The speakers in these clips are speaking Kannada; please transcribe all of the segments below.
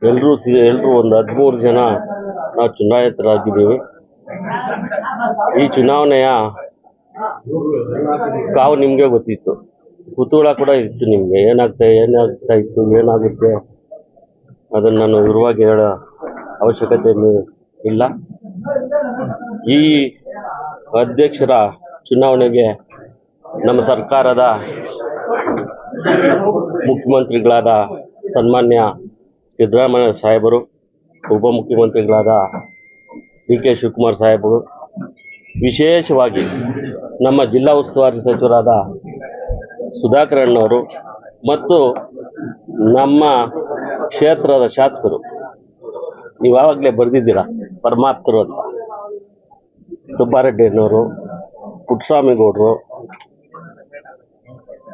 ಎಲ್ಲರೂ ಒಂದು 13 ಜನ ನಾವು ಚುನಾಯಿತರಾಗಿದ್ದೀವಿ. ಈ ಚುನಾವಣೆಯ ಕಾವು ನಿಮಗೆ ಗೊತ್ತಿತ್ತು, ಕುತೂಹಲ ಕೂಡ ಇತ್ತು. ನಿಮಗೆ ಏನಾಗ್ತಾ ಇತ್ತು, ಏನಾಗುತ್ತೆ ಅದನ್ನು ನಾನು ವಿವರವಾಗಿ ಹೇಳೋ ಅವಶ್ಯಕತೆ ಇಲ್ಲ. ಈ ಅಧ್ಯಕ್ಷರ ಚುನಾವಣೆಗೆ ನಮ್ಮ ಸರ್ಕಾರದ ಮುಖ್ಯಮಂತ್ರಿಗಳಾದ ಸನ್ಮಾನ್ಯ ಸಿದ್ದರಾಮಯ್ಯ ಸಾಹೇಬರು, ಉಪಮುಖ್ಯಮಂತ್ರಿಗಳಾದ ಡಿ ಕೆ ಶಿವಕುಮಾರ್ ಸಾಹೇಬರು, ವಿಶೇಷವಾಗಿ ನಮ್ಮ ಜಿಲ್ಲಾ ಉಸ್ತುವಾರಿ ಸಚಿವರಾದ ಸುಧಾಕರ್ ಅಣ್ಣವರು ಮತ್ತು ನಮ್ಮ ಕ್ಷೇತ್ರದ ಶಾಸಕರು, ನೀವಾಗಲೇ ಬರೆದಿದ್ದೀರಾ ಪರಮಾಪ್ತರು ಅಂತ, ಸುಬ್ಬಾರೆಡ್ಡಿ ಅಣ್ಣವರು, ಪುಟ್ಟಸ್ವಾಮಿ ಗೌಡರು,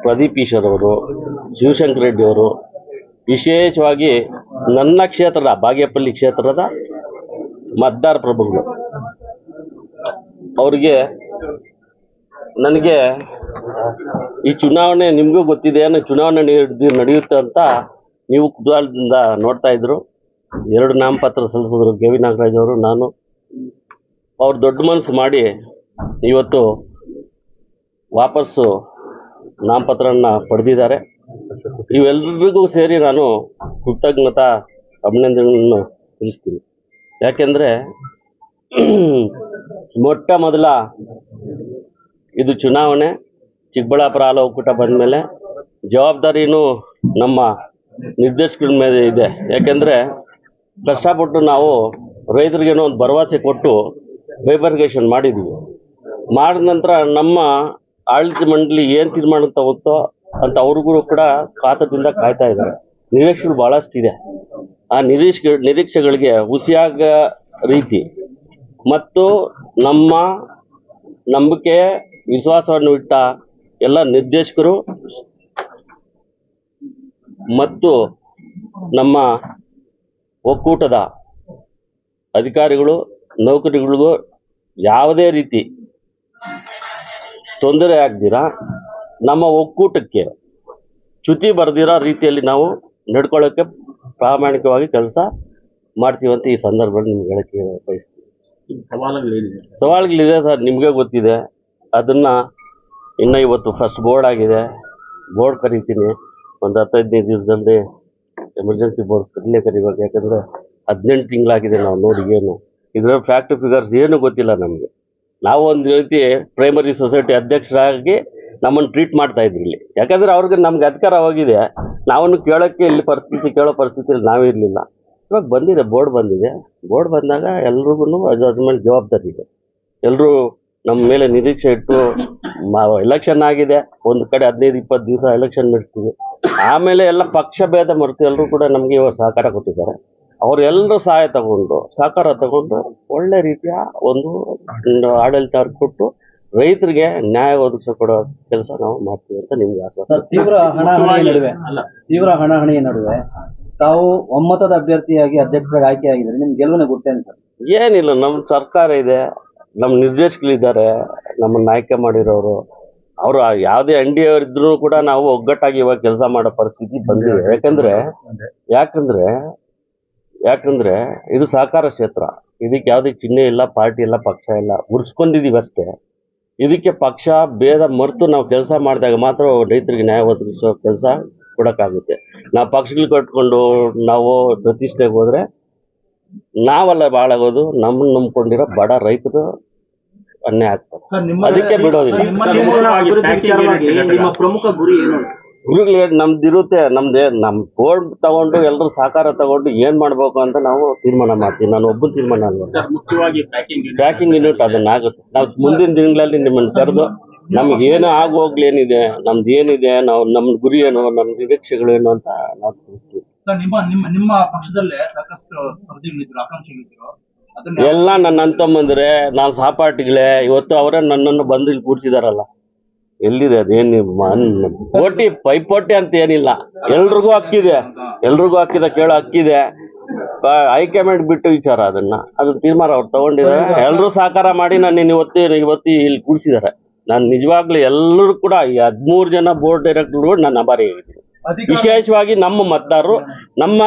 ಪ್ರದೀಪ್ ಈಶ್ವರ್ ಅವರು, ಶಿವಶಂಕರ ರೆಡ್ಡಿ ಅವರು, ವಿಶೇಷವಾಗಿ ನನ್ನ ಕ್ಷೇತ್ರದ ಬಾಗೇಪಲ್ಲಿ ಕ್ಷೇತ್ರದ ಮತದಾರ ಪ್ರಭುಗಳು, ಅವರಿಗೆ ನನಗೆ ಈ ಚುನಾವಣೆ ನಿಮಗೂ ಗೊತ್ತಿದೆ, ಚುನಾವಣೆ ನಡೆಯುತ್ತೆ ಅಂತ ನೀವು ಕುತೂಹಲದಿಂದ ನೋಡ್ತಾ ಇದ್ರು. 2 ನಾಮಪತ್ರ ಸಲ್ಲಿಸಿದ್ರು, ಕೆ ವಿ ನಾಗರಾಜ್ ಅವರು, ನಾನು. ಅವ್ರು ದೊಡ್ಡ ಮನಸ್ಸು ಮಾಡಿ ಇವತ್ತು ವಾಪಸ್ಸು ನಾಮಪತ್ರನ ಪಡೆದಿದ್ದಾರೆ. ಇವೆಲ್ಲರಿಗೂ ಸೇರಿ ನಾನು ಕೃತಜ್ಞತಾ ಅಭಿನಂದನೆಗಳನ್ನು ತಿಳಿಸ್ತೀನಿ. ಯಾಕೆಂದರೆ ಮೊಟ್ಟ ಮೊದಲ ಇದು ಚುನಾವಣೆ, ಚಿಕ್ಕಬಳ್ಳಾಪುರ ಹಾಲು ಒಕ್ಕೂಟ ಬಂದ ಮೇಲೆ ಜವಾಬ್ದಾರಿನೂ ನಮ್ಮ ನಿರ್ದೇಶಕರ ಮೇಲೆ ಇದೆ. ಯಾಕೆಂದರೆ ಕಷ್ಟಪಟ್ಟು ನಾವು ರೈತರಿಗೇನೋ ಒಂದು ಭರವಸೆ ಕೊಟ್ಟು ಬೈಬರ್ಗೇಷನ್ ಮಾಡಿದ್ವಿ. ಮಾಡಿದ ನಂತರ ನಮ್ಮ ಆಡಳಿತ ಮಂಡಳಿ ಏನು ತೀರ್ಮಾನ ತಗೋತೋ ಅಂತ ಅವ್ರಿಗೂ ಕೂಡ ಕಾತದಿಂದ ಕಾಯ್ತಾ ಇದ್ದಾರೆ. ನಿರೀಕ್ಷೆಗಳು ಭಾಳಷ್ಟಿದೆ. ಆ ನಿರೀಕ್ಷೆಗಳಿಗೆ ಹುಸಿಯಾಗ ರೀತಿ ಮತ್ತು ನಮ್ಮ ನಂಬಿಕೆ ವಿಶ್ವಾಸವನ್ನು ಇಟ್ಟ ಎಲ್ಲ ನಿರ್ದೇಶಕರು ಮತ್ತು ನಮ್ಮ ಒಕ್ಕೂಟದ ಅಧಿಕಾರಿಗಳು, ನೌಕರಿಗಳಿಗೂ ಯಾವುದೇ ರೀತಿ ತೊಂದರೆ ಆಗದಿರ ನಮ್ಮ ಒಕ್ಕೂಟಕ್ಕೆ ಚ್ಯುತಿ ಬರೆದಿರೋ ರೀತಿಯಲ್ಲಿ ನಾವು ನಡ್ಕೊಳ್ಳೋಕ್ಕೆ ಪ್ರಾಮಾಣಿಕವಾಗಿ ಕೆಲಸ ಮಾಡ್ತೀವಂತ ಈ ಸಂದರ್ಭದಲ್ಲಿ ನಿಮ್ಗೆ ಹೇಳಕ್ಕೆ ಬಯಸ್ತೀವಿ. ಸವಾಲುಗಳಿದೆ ಸರ್, ನಿಮಗೆ ಗೊತ್ತಿದೆ. ಅದನ್ನು ಇನ್ನು ಇವತ್ತು ಫಸ್ಟ್ ಬೋರ್ಡ್ ಆಗಿದೆ, ಬೋರ್ಡ್ ಕರಿತೀನಿ. ಒಂದು 10-15 ದಿವಸದಲ್ಲಿ ಎಮರ್ಜೆನ್ಸಿ ಬೋರ್ಡ್ ಕರಿಬೇಕು. ಯಾಕಂದರೆ 18 ತಿಂಗಳಾಗಿದೆ ನಾವು ನೋಡಿ. ಏನು ಇದರ ಫ್ಯಾಕ್ಟ್ ಫಿಗರ್ಸ್ ಏನು ಗೊತ್ತಿಲ್ಲ ನಮಗೆ. ನಾವು ಒಂದು ರೀತಿ ಪ್ರೈಮರಿ ಸೊಸೈಟಿ ಅಧ್ಯಕ್ಷರಾಗಿ ನಮ್ಮನ್ನು ಟ್ರೀಟ್ ಮಾಡ್ತಾ ಇದ್ರಿ ಇಲ್ಲಿ. ಯಾಕಂದರೆ ಅವ್ರಿಗೆ ನಮ್ಗೆ ಅಧಿಕಾರ ಹೋಗಿದೆ, ನಾವನ್ನು ಕೇಳೋಕ್ಕೆ ಇಲ್ಲಿ ಕೇಳೋ ಪರಿಸ್ಥಿತಿಯಲ್ಲಿ ನಾವಿರಲಿಲ್ಲ. ಇವಾಗ ಬಂದಿದೆ, ಬೋರ್ಡ್ ಬಂದಿದೆ. ಬೋರ್ಡ್ ಬಂದಾಗ ಎಲ್ರಿಗೂ ಅದ್ರ ಮೇಲೆ ಜವಾಬ್ದಾರಿ ಇದೆ. ಎಲ್ಲರೂ ನಮ್ಮ ಮೇಲೆ ನಿರೀಕ್ಷೆ ಇಟ್ಟು ಎಲೆಕ್ಷನ್ ಆಗಿದೆ, ಒಂದು ಕಡೆ 15-20 ದಿವಸ ಎಲೆಕ್ಷನ್ ನಡೆಸ್ತೀವಿ. ಆಮೇಲೆ ಎಲ್ಲ ಪಕ್ಷ ಭೇದ ಮರೆತು ಎಲ್ಲರೂ ಕೂಡ ನಮಗೆ ಇವಾಗ ಸಹಕಾರ ಕೊಟ್ಟಿದ್ದಾರೆ. ಅವರೆಲ್ಲರೂ ಸಹಕಾರ ತಗೊಂಡು ಒಳ್ಳೆ ರೀತಿಯ ಒಂದು ಆಡಳಿತ ಕೊಟ್ಟು ರೈತರಿಗೆ ನ್ಯಾಯ ಒದಗಿಸಿಕೊಡೋ ಕೆಲಸ ನಾವು ಮಾಡ್ತೀವಿ ಅಂತ ನಿಮ್ಗೆ ಆಶ್ವಾಸ. ತೀವ್ರ ಹಣಾಹಣಿಯ ನಡುವೆ ತಾವು ಒಮ್ಮತದ ಅಭ್ಯರ್ಥಿಯಾಗಿ ಅಧ್ಯಕ್ಷರಾಗಿ ಆಯ್ಕೆಯಾಗಿದ್ದಾರೆ. ನಿಮ್ಗೆ ಗೆಲುವಿನ ಗುರ್ತೇನೆ ಸರ್? ಏನಿಲ್ಲ, ನಮ್ಮ ಸರ್ಕಾರ ಇದೆ, ನಮ್ಮ ನಿರ್ದೇಶಕರಿದ್ದಾರೆ, ನಮ್ಮನ್ನು ಆಯ್ಕೆ ಮಾಡಿರೋರು. ಅವರು ಯಾವುದೇ NDA ಅವರಿದ್ರೂ ಕೂಡ ನಾವು ಒಗ್ಗಟ್ಟಾಗಿ ಇವಾಗ ಕೆಲಸ ಮಾಡೋ ಪರಿಸ್ಥಿತಿ ಬಂದಿದೆ. ಯಾಕಂದ್ರೆ ಇದು ಸಹಕಾರ ಕ್ಷೇತ್ರ. ಇದಕ್ಕೆ ಯಾವುದೇ ಚಿಹ್ನೆ ಇಲ್ಲ, ಪಾರ್ಟಿ ಇಲ್ಲ, ಪಕ್ಷ ಇಲ್ಲ, ಉರ್ಸ್ಕೊಂಡಿದ್ದೀವಿ ಅಷ್ಟೇ. ಇದಕ್ಕೆ ಪಕ್ಷ ಭೇದ ಮರೆತು ನಾವು ಕೆಲಸ ಮಾಡಿದಾಗ ಮಾತ್ರ ರೈತರಿಗೆ ನ್ಯಾಯ ಒದಗಿಸೋ ಕೆಲಸ ಕೊಡೋಕ್ಕಾಗುತ್ತೆ. ನಾವು ಪಕ್ಷಗಳು ಕಟ್ಕೊಂಡು ನಾವು ಪ್ರತಿಷ್ಠೆಗೆ ಹೋದರೆ ನಾವೆಲ್ಲ ಭಾಳಾಗೋದು, ನಮ್ಮನ್ನು ನಂಬ್ಕೊಂಡಿರೋ ಬಡ ರೈತರು ಅನ್ಯಾಯ ಆಗ್ತಾರೆ. ಅದಕ್ಕೆ ಬಿಡೋದಿಲ್ಲ. ಗುರುಗಳು ನಮ್ದಿರುತ್ತೆ, ನಮ್ಮ ಬೋರ್ಡ್ ತಗೊಂಡು ಎಲ್ಲರೂ ಸಹಕಾರ ತಗೊಂಡು ಏನು ಮಾಡಬೇಕು ಅಂತ ನಾವು ತೀರ್ಮಾನ ಮಾಡ್ತೀವಿ. ನಾನು ಒಬ್ಬನ ತೀರ್ಮಾನ ಅಲ್ಲ, ಪ್ಯಾಕಿಂಗ್ ಯೂನಿಟ್ ಅದನ್ನಾಗುತ್ತೆ. ನಾವು ಮುಂದಿನ ದಿನಗಳಲ್ಲಿ ನಿಮ್ಮನ್ನು ಕರೆದು ನಮ್ಗೆ ಏನು ಆಗೋಗ್ಲಿ, ಏನಿದೆ ನಮ್ದು ಏನಿದೆ, ನಾವು ನಮ್ಮ ಗುರಿ ಏನು, ನಮ್ಮ ನಿರೀಕ್ಷೆಗಳು ಏನು ಅಂತ ನಾವು ತಿಳಿಸ್ತೀವಿ. ಎಲ್ಲ ನನ್ನ ಅಂತಂಬಂದ್ರೆ ನಾನು ಸಹಪಾಠಿಗಳೇ. ಇವತ್ತು ಅವರೇ ನನ್ನನ್ನು ಬಂದು ಇಲ್ಲಿ ಕೂರ್ಸಿದಾರಲ್ಲ, ಎಲ್ಲಿದೆ ಅದೇನು ಪೈಪೋಟಿ ಅಂತ ಏನಿಲ್ಲ. ಎಲ್ರಿಗೂ ಹಕ್ಕಿದೆ, ಕೇಳೋ ಹಕ್ಕಿದೆ. ಹೈಕಮಾಂಡ್ ಬಿಟ್ಟು ವಿಚಾರ, ಅದನ್ನ ತೀರ್ಮಾನ ಅವ್ರು ತಗೊಂಡಿದ್ದಾರೆ. ಎಲ್ಲರೂ ಸಹಕಾರ ಮಾಡಿ ನಾನು ಇವತ್ತು ಇಲ್ಲಿ ಕೂರಿಸಿದ್ದಾರೆ. ನಾನು ನಿಜವಾಗ್ಲೂ ಎಲ್ಲರೂ ಕೂಡ ಈ 13 ಜನ ಬೋರ್ಡ್ ಡೈರೆಕ್ಟರ್ಗಳು ನಾನು ಆಭಾರಿ ಆಗಿದ್ದೀನಿ. ವಿಶೇಷವಾಗಿ ನಮ್ಮ ಮತದಾರರು, ನಮ್ಮ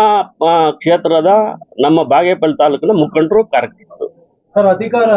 ಕ್ಷೇತ್ರದ, ನಮ್ಮ ಬಾಗೇಪಲ್ಲಿ ತಾಲೂಕಿನ ಮುಖಂಡರು ಕಾರ್ಯಕರ್ತರು. ಸರ್, ಅಧಿಕಾರ